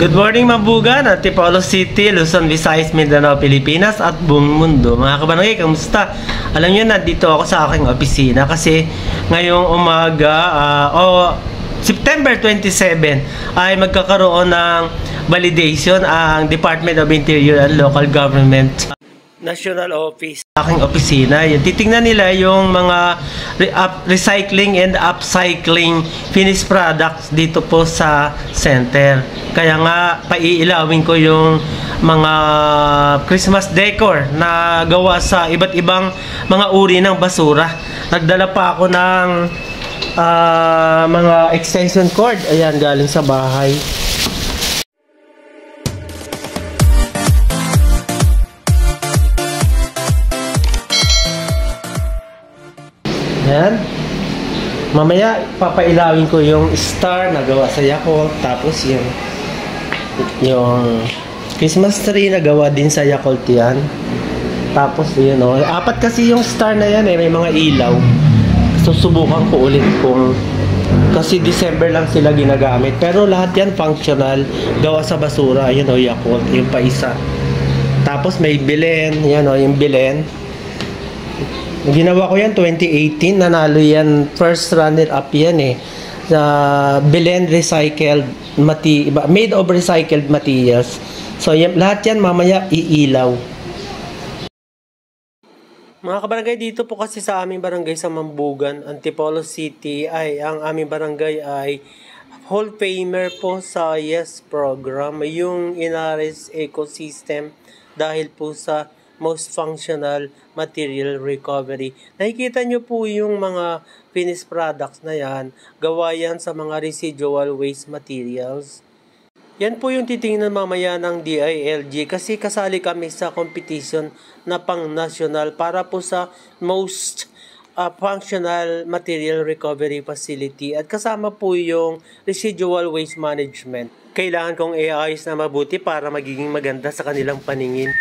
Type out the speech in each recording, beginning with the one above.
Good morning Mabugan at Tipolo City, Luzon, Visayas, Mindanao, Pilipinas at buong mundo. Mga kabarangay, kamusta? Alam nyo, nandito ako sa aking opisina kasi ngayong umaga September 27 ay magkakaroon ng validation ang Department of Interior and Local Government National Office. Aking opisina, yun. Titingnan nila yung mga recycling and upcycling finished products dito po sa center. Kaya nga, paiilawin ko yung mga Christmas decor na gawa sa iba't ibang mga uri ng basura. Nagdala pa ako ng mga extension cord. Ayan, galing sa bahay. Ayan. Mamaya papailawin ko yung star na gawa sa Yakult, tapos yung Christmas tree na gawa din sa Yakult yan. Tapos yun apat kasi yung star na yan may mga ilaw. Susubukan ko ulit kung kasi December lang sila ginagamit, pero lahat yan functional, gawa sa basura. Yun Yakult, yung pa isa. Tapos may Belen, yan yung Belen. Ginawa ko yan 2018, nanalo yan, first runner-up yan Belen recycled made of recycled materials. So lahat yan mamaya iilaw. Mga kabarangay, dito po kasi sa aming barangay sa Mambugan, Antipolo City, ang aming barangay ay Hall Famer po sa YES program, yung Inaris Ecosystem, dahil po sa Most Functional Material Recovery. Nakikita nyo po yung mga finished products na yan, gawa yan sa mga residual waste materials. Yan po yung titingnan mamaya ng DILG kasi kasali kami sa competition na pang-national para po sa Most Functional Material Recovery Facility at kasama po yung Residual Waste Management. Kailangan kong iayos na mabuti para magiging maganda sa kanilang paningin.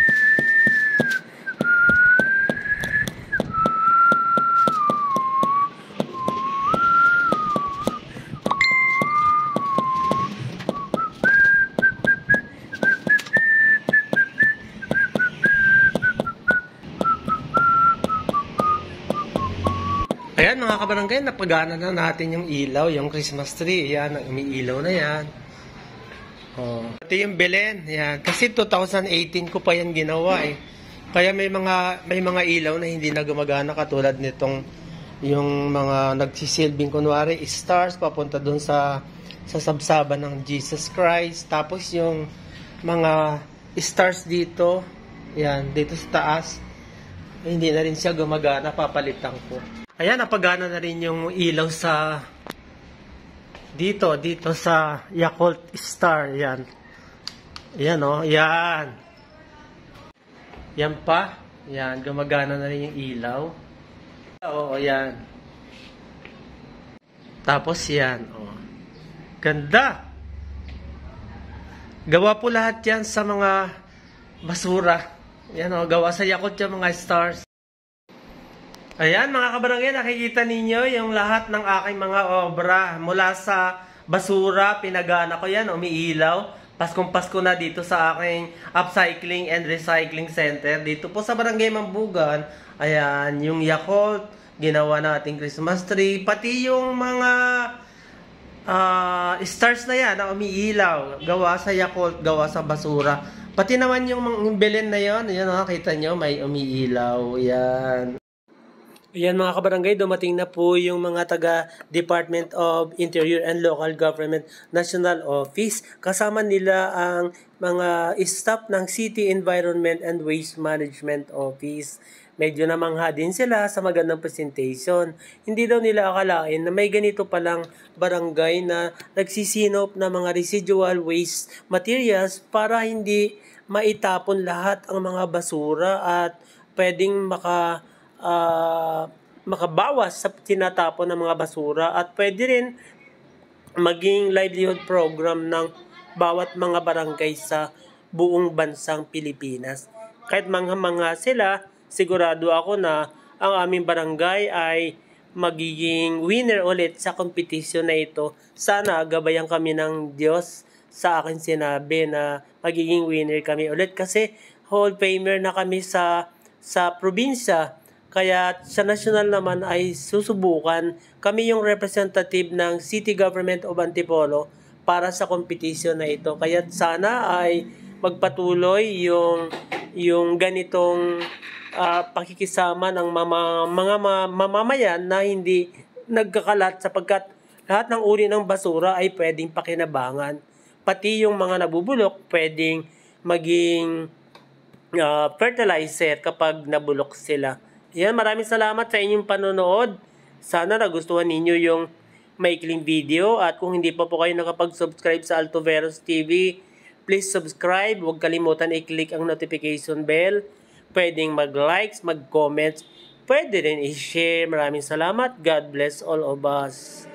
Ayan mga kabarangay, napagana na natin yung ilaw, yung Christmas tree. Ayan, umiilaw na yan. Ito yung Belen. Ayan. Kasi 2018 ko pa yan ginawa Kaya may mga ilaw na hindi na gumagana katulad nitong yung mga nagsisilbing kunwari stars papunta dun sa sabsaban ng Jesus Christ. Tapos yung mga stars dito, ayan, dito sa taas, hindi na rin siya gumagana, papalitan ko. Ayan, napagana na rin yung ilaw sa dito sa Yakult Star. Yan. Yan yan. Yan pa. Yan, gumagana na rin yung ilaw. Oo, yan. Tapos yan, ganda. Gawa po lahat yan sa mga basura. Yan gawa sa Yakult yung mga stars. Ayan mga kabarangay, nakikita ninyo yung lahat ng aking mga obra. Mula sa basura, pinagana ko yan, umiilaw. Paskong-pasko na dito sa aking upcycling and recycling center. Dito po sa barangay Mambugan, ayan, yung Yakult, ginawa nating Christmas tree. Pati yung mga stars na yan na umiilaw. Gawa sa Yakult, gawa sa basura. Pati naman yung Belen na yun, nakita nyo, may umiilaw. Yan. Ayan mga kabarangay, dumating na po yung mga taga Department of Interior and Local Government National Office. Kasama nila ang mga staff ng City Environment and Waste Management Office. Medyo namangha din sila sa magandang presentation. Hindi daw nila akalain na may ganito palang barangay na nagsisinop ng mga residual waste materials para hindi maitapon lahat ang mga basura at pwedeng makabawas sa tinatapon ng mga basura at pwede rin maging livelihood program ng bawat mga barangay sa buong bansang Pilipinas. Kahit mga sila, sigurado ako na ang aming barangay ay magiging winner ulit sa competition na ito. Sana gabayan kami ng Diyos sa akin sinabi na magiging winner kami ulit kasi Hall of Famer na kami sa probinsya. Kaya sa national naman ay susubukan kami yung representative ng City Government of Antipolo para sa competition na ito. Kaya sana ay magpatuloy yung ganitong pakikisama ng mga mamamayan na hindi nagkakalat sapagkat lahat ng uri ng basura ay pwedeng pakinabangan. Pati yung mga nabubulok pwedeng maging fertilizer kapag nabulok sila. Yan, maraming salamat sa inyong panonood. Sana nagustuhan ninyo yung maikling video at kung hindi pa po kayo nakapag-subscribe sa Altoveros TV, please subscribe. Huwag kalimutan i-click ang notification bell. Pwedeng mag-likes, mag-comments. Pwede rin i-share. Maraming salamat. God bless all of us.